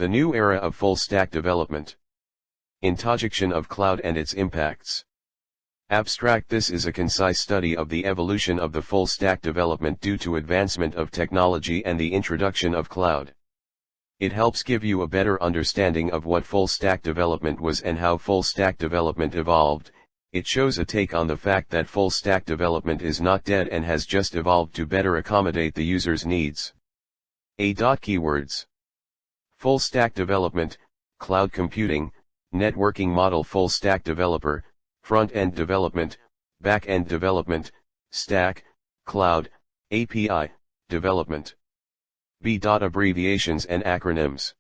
The new era of full-stack development. Introduction of cloud and its impacts. Abstract. This is a concise study of the evolution of the full-stack development due to advancement of technology and the introduction of cloud. It helps give you a better understanding of what full-stack development was and how full-stack development evolved. It shows a take on the fact that full-stack development is not dead and has just evolved to better accommodate the user's needs. Keywords. Full-stack development, cloud computing, networking model. Full-stack developer, front-end development, back-end development, stack, cloud, API, development. Bdot. Abbreviations and acronyms.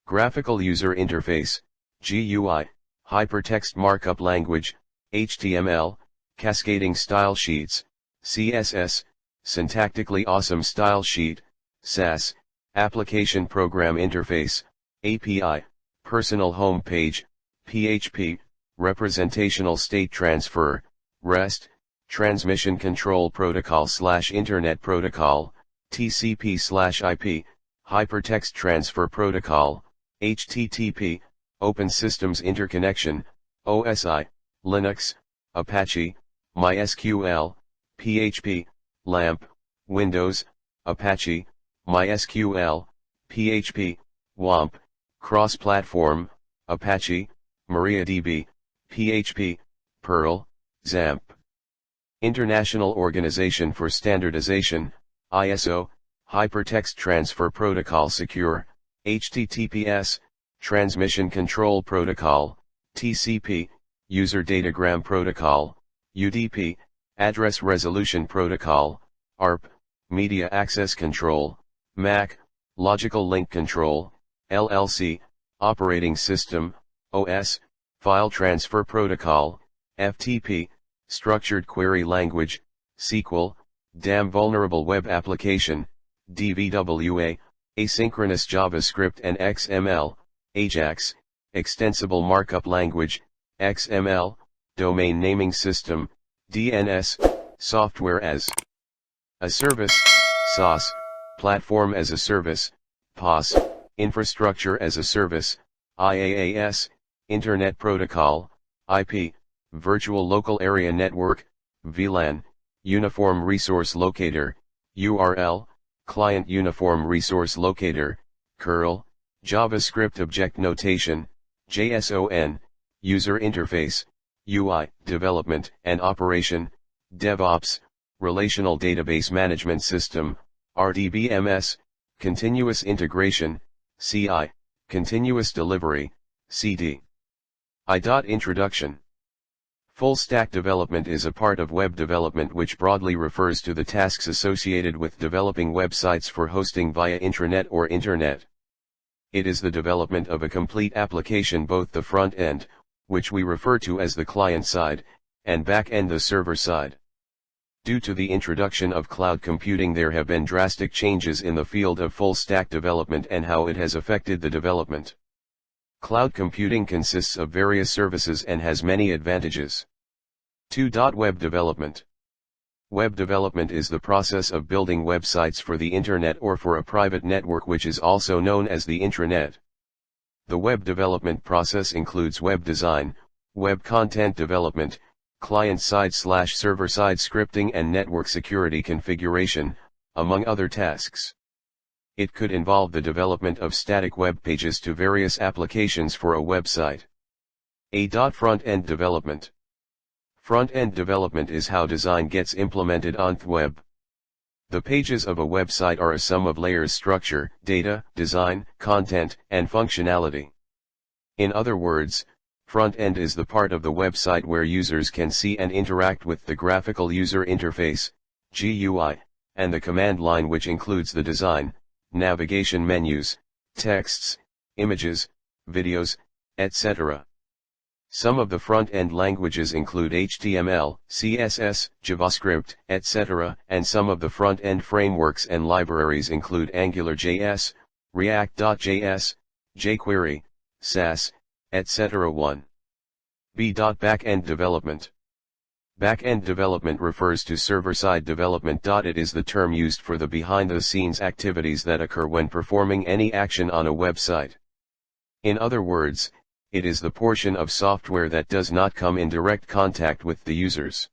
Graphical User Interface, GUI, Hypertext Markup Language, HTML, Cascading Style Sheets, CSS, Syntactically Awesome Style Sheet, SAS, Application Program Interface, API, Personal Home Page, PHP, Representational State Transfer, REST, Transmission Control Protocol/Internet Protocol, TCP/IP, Hypertext Transfer Protocol, HTTP, Open Systems Interconnection, OSI, Linux, Apache, MySQL, PHP, LAMP, Windows, Apache, MySQL, PHP, WAMP, Cross-Platform, Apache, MariaDB, PHP, Perl, XAMPP. International Organization for Standardization, ISO, Hypertext Transfer Protocol Secure, HTTPS, Transmission Control Protocol, TCP, User Datagram Protocol, UDP, Address Resolution Protocol, ARP, Media Access Control, MAC, Logical Link Control, LLC, Operating System, OS, File Transfer Protocol, FTP, Structured Query Language, SQL, DAM Vulnerable Web Application, DVWA, Asynchronous JavaScript and XML, AJAX, Extensible Markup Language, XML, Domain Naming System, DNS, Software as a Service, SaaS, Platform as a Service, PaaS, Infrastructure as a Service, IaaS, Internet Protocol, IP, Virtual Local Area Network, VLAN, Uniform Resource Locator, URL, Client Uniform Resource Locator, curl, JavaScript Object Notation, JSON, User Interface, UI, Development and Operation, DevOps, Relational Database Management System, RDBMS, Continuous Integration, CI, Continuous Delivery, CD. Introduction. Full-stack development is a part of web development which broadly refers to the tasks associated with developing websites for hosting via intranet or internet. It is the development of a complete application, both the front end, which we refer to as the client side, and back end, the server side. Due to the introduction of cloud computing, there have been drastic changes in the field of full-stack development and how it has affected the development. Cloud computing consists of various services and has many advantages. 2. Web development. Web development is the process of building websites for the internet or for a private network, which is also known as the intranet. The web development process includes web design, web content development, client-side/server-side scripting and network security configuration, among other tasks. It could involve the development of static web pages to various applications for a website. Front-end development. Front-end development is how design gets implemented on the web. The pages of a website are a sum of layers: structure, data, design, content, and functionality. In other words, front-end is the part of the website where users can see and interact with the graphical user interface, GUI, and the command line, which includes the design, navigation menus, texts, images, videos, etc. Some of the front-end languages include HTML, CSS, JavaScript, etc., and some of the front-end frameworks and libraries include AngularJS, React.js, jQuery, Sass, etc. 1. Back-end development. Back-end development refers to server-side development. It is the term used for the behind-the-scenes activities that occur when performing any action on a website. In other words, it is the portion of software that does not come in direct contact with the users.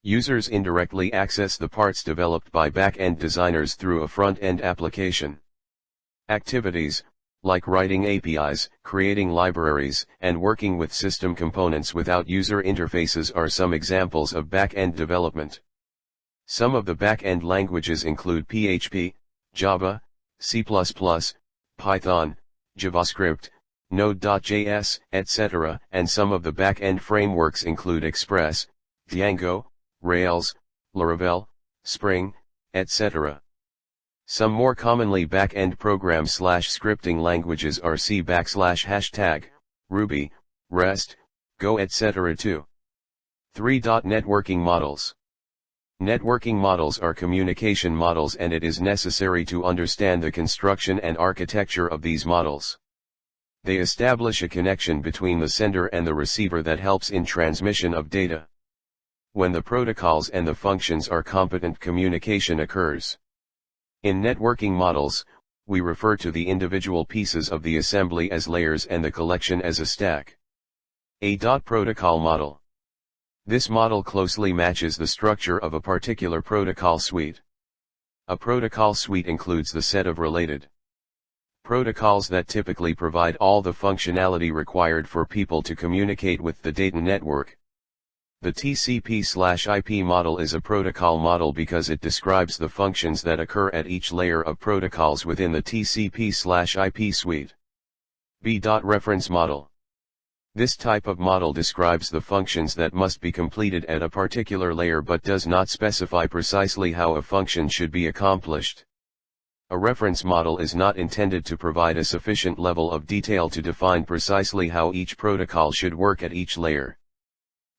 Users indirectly access the parts developed by back-end designers through a front-end application. Activities, like writing APIs, creating libraries, and working with system components without user interfaces are some examples of back-end development. Some of the back-end languages include PHP, Java, C++, Python, JavaScript, Node.js, etc., and some of the back-end frameworks include Express, Django, Rails, Laravel, Spring, etc. Some more commonly back-end program/scripting languages are C ##, Ruby, REST, Go, etc. 2. 3. Networking models. Networking models are communication models, and it is necessary to understand the construction and architecture of these models. They establish a connection between the sender and the receiver that helps in transmission of data. When the protocols and the functions are competent, communication occurs. In networking models, we refer to the individual pieces of the assembly as layers and the collection as a stack. A protocol model. This model closely matches the structure of a particular protocol suite. A protocol suite includes the set of related protocols that typically provide all the functionality required for people to communicate with the data network. The Tcp/Ip model is a protocol model because it describes the functions that occur at each layer of protocols within the Tcp/Ip suite. Bdot reference model. This type of model describes the functions that must be completed at a particular layer but does not specify precisely how a function should be accomplished. A reference model is not intended to provide a sufficient level of detail to define precisely how each protocol should work at each layer.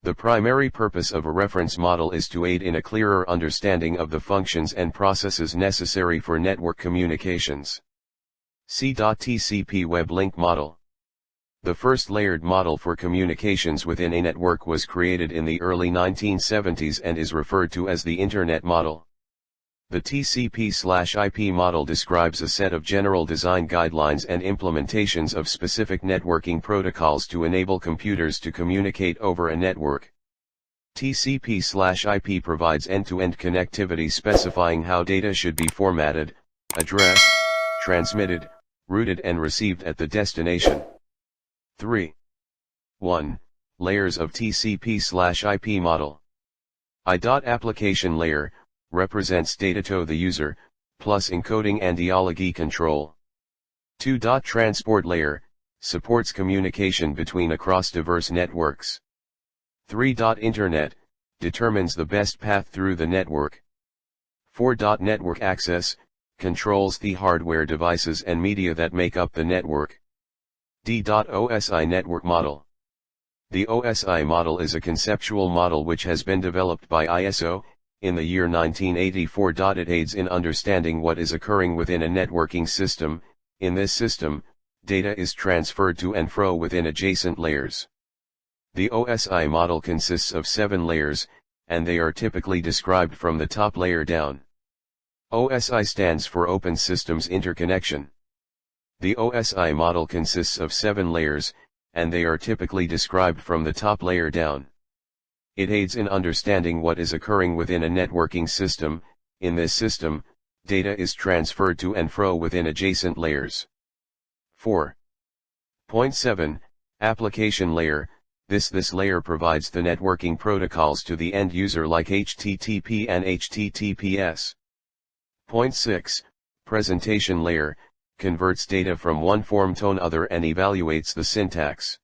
The primary purpose of a reference model is to aid in a clearer understanding of the functions and processes necessary for network communications. C.TCP Web Link Model. The first layered model for communications within a network was created in the early 1970s and is referred to as the Internet model. The Tcp/Ip model describes a set of general design guidelines and implementations of specific networking protocols to enable computers to communicate over a network. Tcp/Ip provides end-to-end connectivity specifying how data should be formatted, addressed, transmitted, routed and received at the destination. 3. 1. Layers of Tcp/Ip model. Application layer represents data to the user, plus encoding and dialogue control. 2. Transport layer supports communication between across diverse networks. 3. Internet determines the best path through the network. 4. Network access controls the hardware devices and media that make up the network. D.OSI network model. The OSI model is a conceptual model which has been developed by ISO in the year 1984. It aids in understanding what is occurring within a networking system. In this system, data is transferred to and fro within adjacent layers. The OSI model consists of 7 layers, and they are typically described from the top layer down. OSI stands for Open Systems Interconnection. The OSI model consists of 7 layers, and they are typically described from the top layer down. It aids in understanding what is occurring within a networking system. In this system, data is transferred to and fro within adjacent layers. 4.7 Application layer. This layer provides the networking protocols to the end user like HTTP and HTTPS. 6. Presentation layer converts data from one form to another and evaluates the syntax.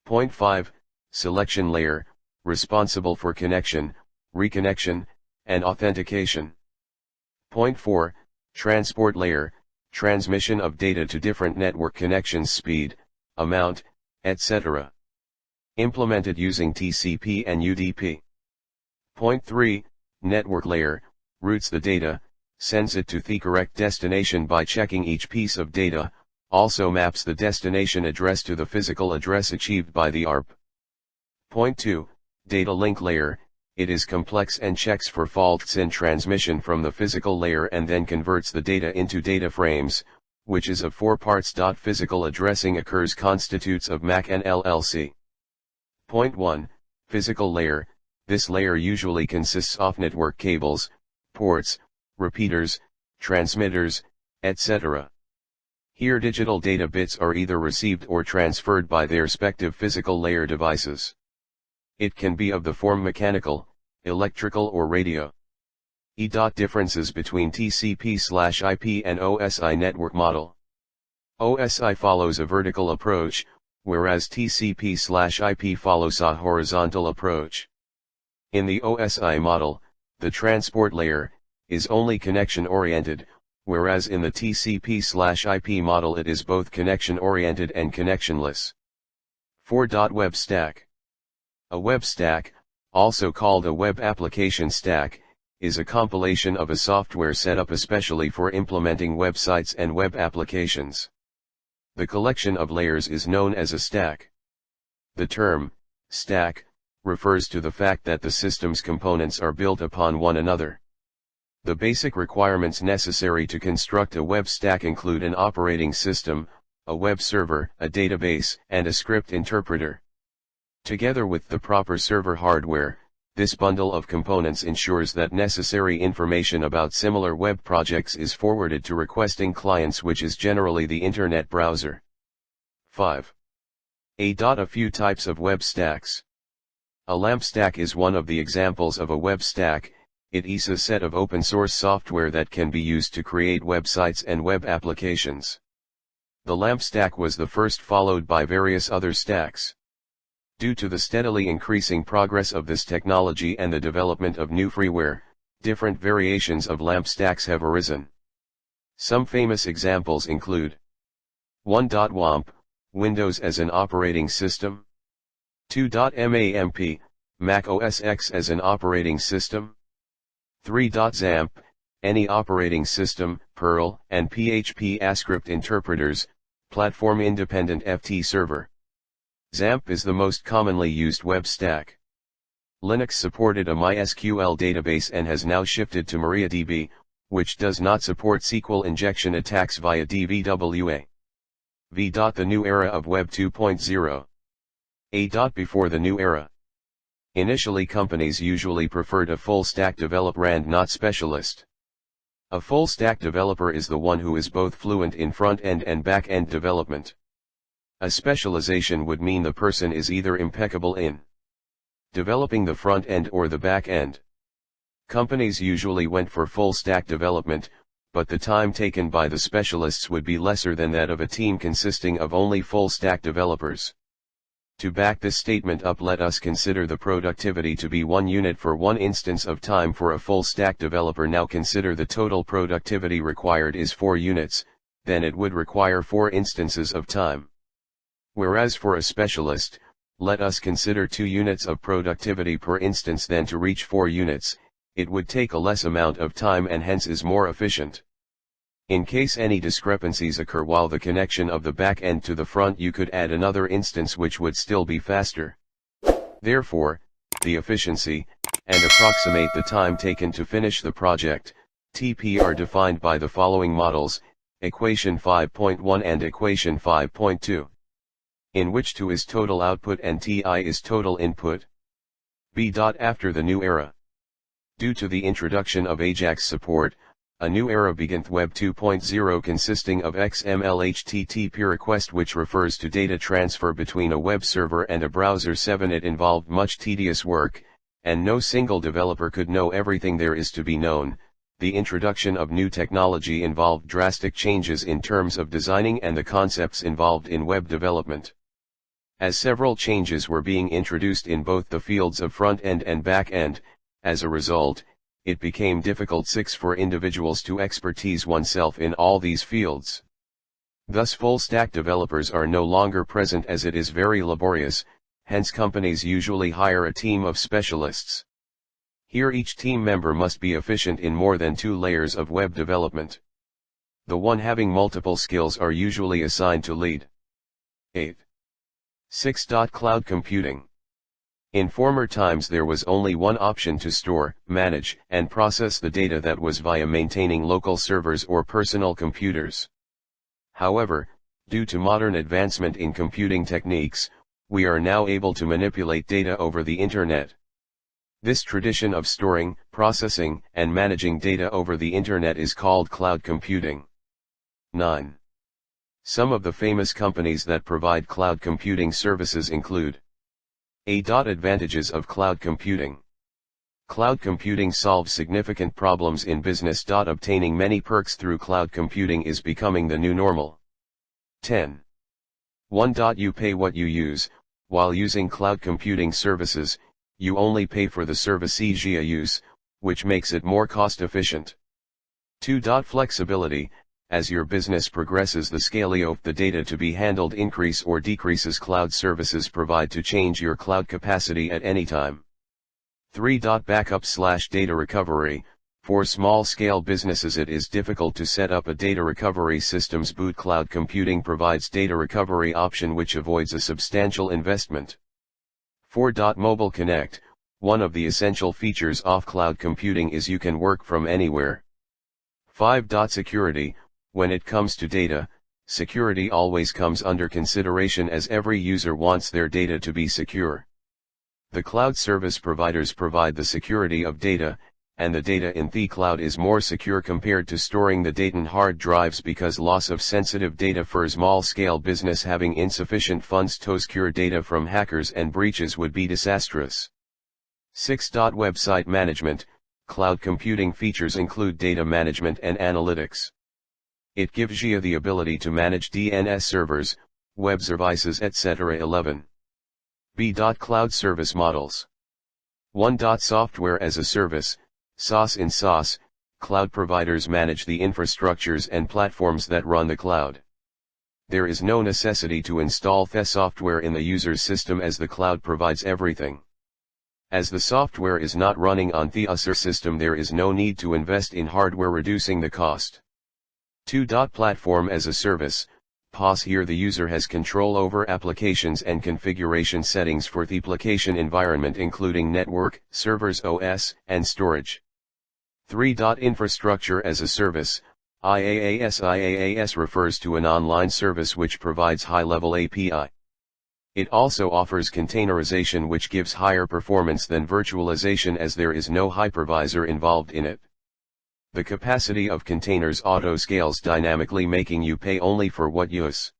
5. Selection layer responsible for connection, reconnection, and authentication. 4. Transport layer, transmission of data to different network connections, speed, amount, etc. Implemented using TCP and UDP. 3. Network layer, routes the data, sends it to the correct destination by checking each piece of data, also maps the destination address to the physical address achieved by the ARP. 2. Data link layer, it is complex and checks for faults in transmission from the physical layer and then converts the data into data frames, which is of 4 parts. Physical addressing occurs constitutes of MAC and LLC. Point 1, Physical layer. This layer usually consists of network cables, ports, repeaters, transmitters, etc. Here digital data bits are either received or transferred by their respective physical layer devices. It can be of the form mechanical, electrical or radio. Differences between TCP/IP and OSI network model. OSI follows a vertical approach, whereas TCP/IP follows a horizontal approach. In the OSI model, the transport layer is only connection-oriented, whereas in the TCP/IP model it is both connection-oriented and connectionless. 4. Web stack. A web stack, also called a web application stack, is a compilation of a software set up especially for implementing websites and web applications. The collection of layers is known as a stack. The term, stack, refers to the fact that the system's components are built upon one another. The basic requirements necessary to construct a web stack include an operating system, a web server, a database, and a script interpreter. Together with the proper server hardware, this bundle of components ensures that necessary information about similar web projects is forwarded to requesting clients, which is generally the Internet browser. 5. A few types of web stacks. A LAMP stack is one of the examples of a web stack. It is a set of open source software that can be used to create websites and web applications. The LAMP stack was the first, followed by various other stacks. Due to the steadily increasing progress of this technology and the development of new freeware, different variations of LAMP stacks have arisen. Some famous examples include 1. WAMP, Windows as an operating system. 2. MAMP, Mac OS X as an operating system. 3. XAMPP, any operating system, Perl and PHP AScript interpreters, platform-independent FT server. XAMPP is the most commonly used web stack. Linux supported a MySQL database and has now shifted to MariaDB, which does not support SQL injection attacks via DVWA. The new era of Web 2.0. Before the new era. Initially companies usually preferred a full-stack developer and not specialist. A full-stack developer is the one who is both fluent in front-end and back-end development. A specialization would mean the person is either impeccable in developing the front end or the back end. Companies usually went for full-stack development, but the time taken by the specialists would be lesser than that of a team consisting of only full-stack developers. To back this statement up, let us consider the productivity to be 1 unit for 1 instance of time for a full-stack developer. Now consider the total productivity required is 4 units, then it would require 4 instances of time. Whereas for a specialist, let us consider 2 units of productivity per instance, then to reach 4 units, it would take a less amount of time and hence is more efficient. In case any discrepancies occur while the connection of the back end to the front, you could add another instance which would still be faster. Therefore, the efficiency, and approximate the time taken to finish the project, TP are defined by the following models, equation 5.1 and equation 5.2. In which 2 is total output and Ti is total input. Bdot after the new era. Due to the introduction of AJAX support, a new era began, Web 2.0, consisting of XML HTTP request, which refers to data transfer between a web server and a browser. 7. It involved much tedious work, and no single developer could know everything there is to be known. The introduction of new technology involved drastic changes in terms of designing and the concepts involved in web development. As several changes were being introduced in both the fields of front-end and back-end, as a result, it became difficult for individuals to expertise oneself in all these fields. Thus full-stack developers are no longer present as it is very laborious, hence companies usually hire a team of specialists. Here each team member must be efficient in more than 2 layers of web development. The one having multiple skills are usually assigned to lead. 8. 6. Cloud computing. In former times there was only one option to store, manage, and process the data, that was via maintaining local servers or personal computers. However, due to modern advancement in computing techniques, we are now able to manipulate data over the internet. This tradition of storing, processing, and managing data over the internet is called cloud computing. 9. Some of the famous companies that provide cloud computing services include Advantages of cloud computing. Cloud computing solves significant problems in business. Obtaining many perks through cloud computing is becoming the new normal. 10. 1. You pay what you use. While using cloud computing services, you only pay for the service use, which makes it more cost efficient. 2. Flexibility. As your business progresses, the scale of the data to be handled increase or decreases. Cloud services provide to change your cloud capacity at any time. 3. Backup/data recovery. For small-scale businesses it is difficult to set up a data recovery systems. Boot cloud computing provides data recovery option which avoids a substantial investment. 4. Mobile Connect. One of the essential features of cloud computing is you can work from anywhere. 5. Security. When it comes to data, security always comes under consideration as every user wants their data to be secure. The cloud service providers provide the security of data, and the data in the cloud is more secure compared to storing the data in hard drives because loss of sensitive data for small-scale business having insufficient funds to secure data from hackers and breaches would be disastrous. 6. Website management. Cloud computing features include data management and analytics. It gives you the ability to manage DNS servers, web services, etc. 11. Bdot cloud service models. 1. Software as a service, SaaS. In SaaS, cloud providers manage the infrastructures and platforms that run the cloud. There is no necessity to install the software in the user's system as the cloud provides everything. As the software is not running on the user system, there is no need to invest in hardware, reducing the cost. 2. Platform as a service, PaaS. Here the user has control over applications and configuration settings for the application environment including network, servers, OS, and storage. 3. Infrastructure as a service, IaaS. IaaS refers to an online service which provides high-level API. It also offers containerization which gives higher performance than virtualization as there is no hypervisor involved in it. The capacity of containers auto-scales dynamically, making you pay only for what you use.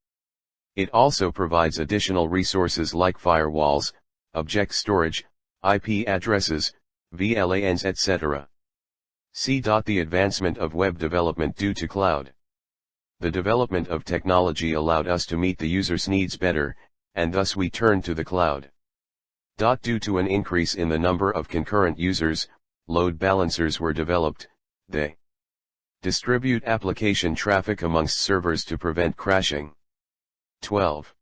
It also provides additional resources like firewalls, object storage, IP addresses, VLANs, etc. C. The advancement of web development due to cloud. The development of technology allowed us to meet the user's needs better, and thus we turned to the cloud. Due to an increase in the number of concurrent users, load balancers were developed. They distribute application traffic amongst servers to prevent crashing. 12.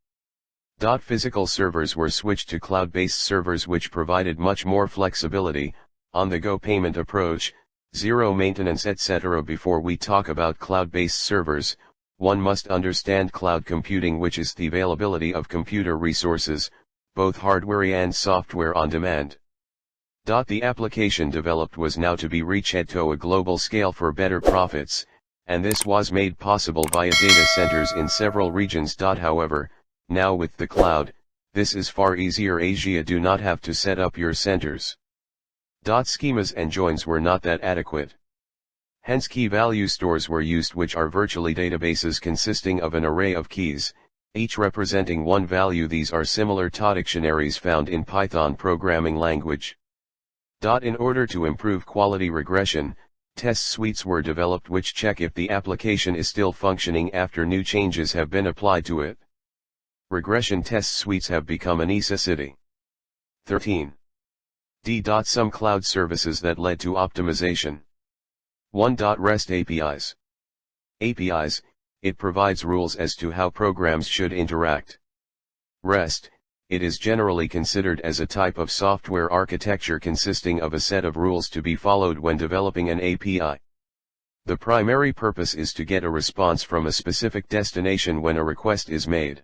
Physical servers were switched to cloud-based servers which provided much more flexibility, on-the-go payment approach, zero maintenance, etc. Before we talk about cloud-based servers, one must understand cloud computing, which is the availability of computer resources, both hardware and software on demand. The application developed was now to be reached to a global scale for better profits, and this was made possible via data centers in several regions. However, now with the cloud, this is far easier as you do not have to set up your centers. Schemas and joins were not that adequate. Hence key value stores were used, which are virtually databases consisting of an array of keys, each representing one value. These are similar to dictionaries found in Python programming language. In order to improve quality regression, test suites were developed which check if the application is still functioning after new changes have been applied to it. Regression test suites have become a necessity. 13. Some cloud services that led to optimization. 1. REST APIs. APIs, it provides rules as to how programs should interact. REST, it is generally considered as a type of software architecture consisting of a set of rules to be followed when developing an API. The primary purpose is to get a response from a specific destination when a request is made.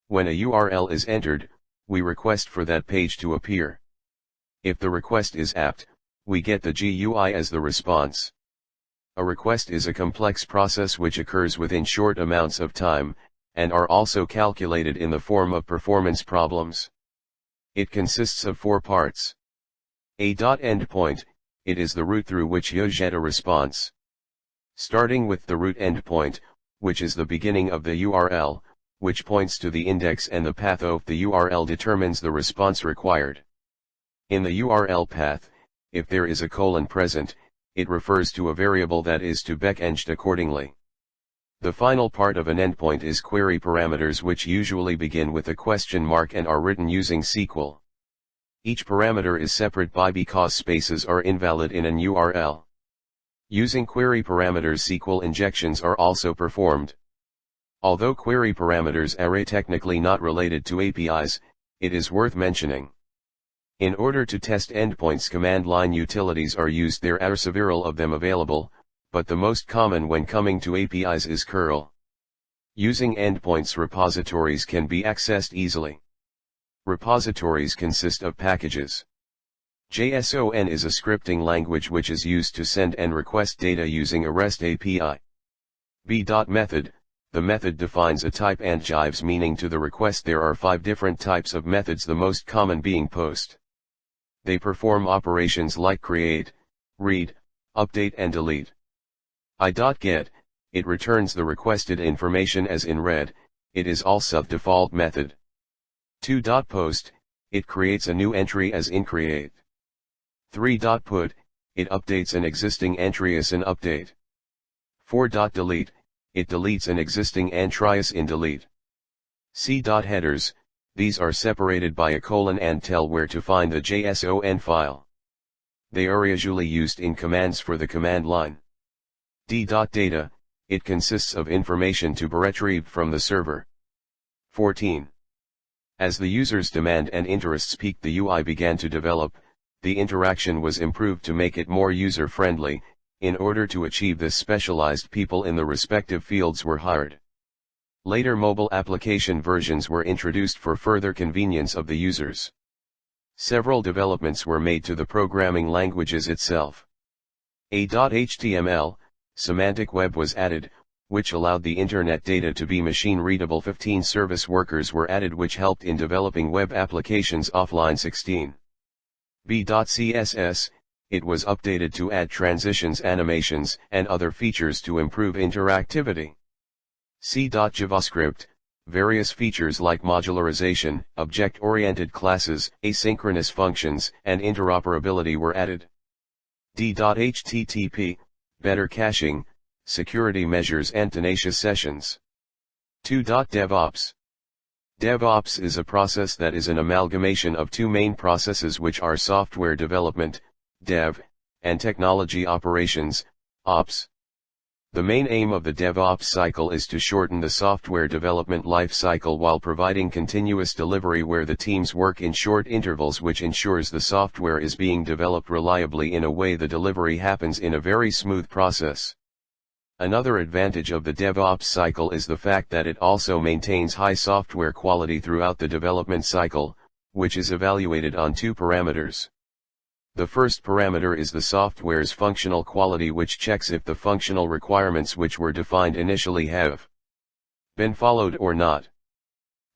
When a URL is entered, we request for that page to appear. If the request is apt, we get the GUI as the response. A request is a complex process which occurs within short amounts of time, and are also calculated in the form of performance problems. It consists of 4 parts. A endpoint, it is the route through which you get a response. Starting with the root endpoint, which is the beginning of the URL, which points to the index, and the path of the URL determines the response required. In the URL path, if there is a colon present, it refers to a variable that is to be changed accordingly. The final part of an endpoint is query parameters, which usually begin with a question mark and are written using SQL. Each parameter is separate because spaces are invalid in an URL. Using query parameters, SQL injections are also performed. Although query parameters are technically not related to APIs, it is worth mentioning. In order to test endpoints, command line utilities are used. There are several of them available, but the most common when coming to APIs is curl. Using endpoints, repositories can be accessed easily. Repositories consist of packages. Json is a scripting language which is used to send and request data using a REST API. Bdot method, the method defines a type and gives meaning to the request. There are 5 different types of methods, the most common being post. They perform operations like create, read, update and delete. I.get, it returns the requested information as in read, it is also the default method. 2.post, it creates a new entry as in create. 3.put, it updates an existing entry as in update. 4.delete, it deletes an existing entry as in delete. C.headers, these are separated by a colon and tell where to find the JSON file. They are usually used in commands for the command line. D.data, it consists of information to be retrieved from the server. 14. As the user's demand and interests peaked, the UI began to develop. The interaction was improved to make it more user-friendly. In order to achieve this, specialized people in the respective fields were hired. Later mobile application versions were introduced for further convenience of the users. Several developments were made to the programming languages itself. A.html, semantic web was added, which allowed the internet data to be machine-readable. 15 service workers were added, which helped in developing web applications offline. 16. B.css, it was updated to add transitions, animations, and other features to improve interactivity. C.javascript, various features like modularization, object-oriented classes, asynchronous functions, and interoperability were added. D.http, better caching, security measures and tenacious sessions. 2.devops. DevOps is a process that is an amalgamation of 2 main processes, which are software development, dev, and technology operations, ops. The main aim of the DevOps cycle is to shorten the software development life cycle while providing continuous delivery, where the teams work in short intervals, which ensures the software is being developed reliably. In a way, the delivery happens in a very smooth process. Another advantage of the DevOps cycle is the fact that it also maintains high software quality throughout the development cycle, which is evaluated on 2 parameters. The first parameter is the software's functional quality, which checks if the functional requirements which were defined initially have been followed or not.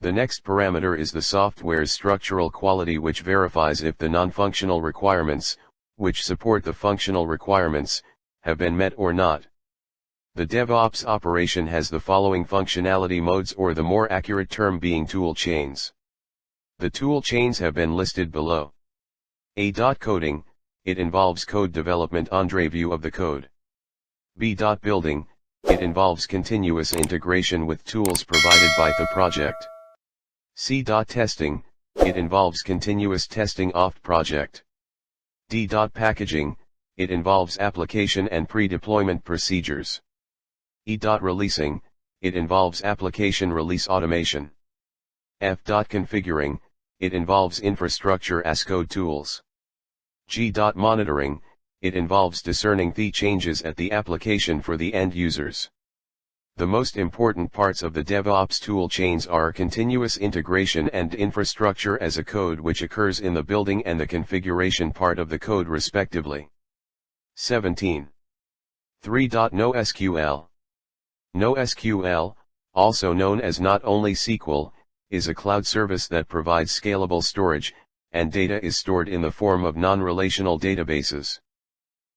The next parameter is the software's structural quality, which verifies if the non-functional requirements, which support the functional requirements, have been met or not. The DevOps operation has the following functionality modes, or the more accurate term being tool chains. The tool chains have been listed below. A.coding, it involves code development and review of the code. B.building, it involves continuous integration with tools provided by the project. C.testing, it involves continuous testing of project. D.packaging, it involves application and pre-deployment procedures. E.releasing, it involves application release automation. F.configuring, it involves infrastructure as code tools. G.monitoring, it involves discerning the changes at the application for the end users. The most important parts of the DevOps tool chains are continuous integration and infrastructure as a code, which occurs in the building and the configuration part of the code respectively. 17. 3. NoSQL. NoSQL, also known as Not Only SQL, is a cloud service that provides scalable storage, and data is stored in the form of non-relational databases.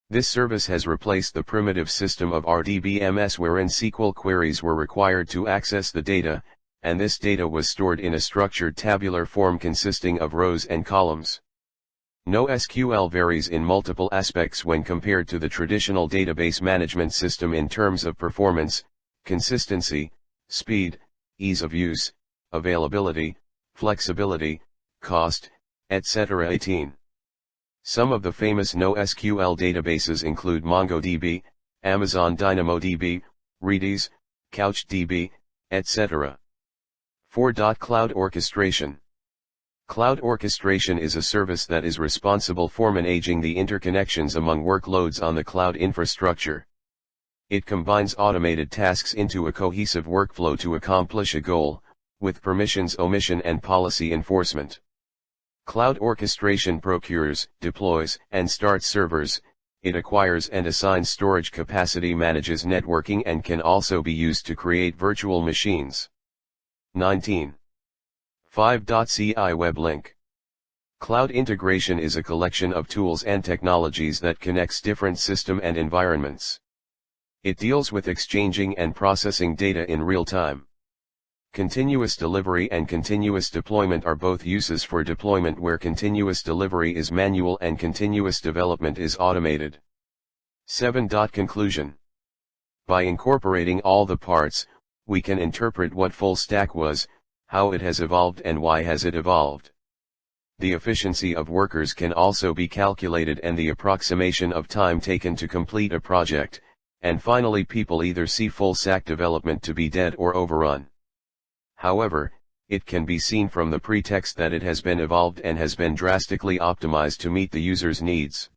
This service has replaced the primitive system of RDBMS, wherein SQL queries were required to access the data, and this data was stored in a structured tabular form consisting of rows and columns. NoSQL varies in multiple aspects when compared to the traditional database management system in terms of performance, consistency, speed, ease of use, availability, flexibility, cost, etc. 18. Some of the famous NoSQL databases include MongoDB, Amazon DynamoDB, Redis, CouchDB, etc. 4. Cloud Orchestration. Cloud orchestration is a service that is responsible for managing the interconnections among workloads on the cloud infrastructure. It combines automated tasks into a cohesive workflow to accomplish a goal, with permissions omission and policy enforcement. Cloud orchestration procures, deploys, and starts servers. It acquires and assigns storage capacity, manages networking, and can also be used to create virtual machines. 19. 5. CI Web Link. Cloud integration is a collection of tools and technologies that connects different systems and environments. It deals with exchanging and processing data in real time. Continuous delivery and continuous deployment are both uses for deployment, where continuous delivery is manual and continuous development is automated. 7. Conclusion. By incorporating all the parts, we can interpret what full stack was, how it has evolved, and why has it evolved. The efficiency of workers can also be calculated, and the approximation of time taken to complete a project, and finally people either see full stack development to be dead or overrun. However, it can be seen from the pretext that it has been evolved and has been drastically optimized to meet the user's needs.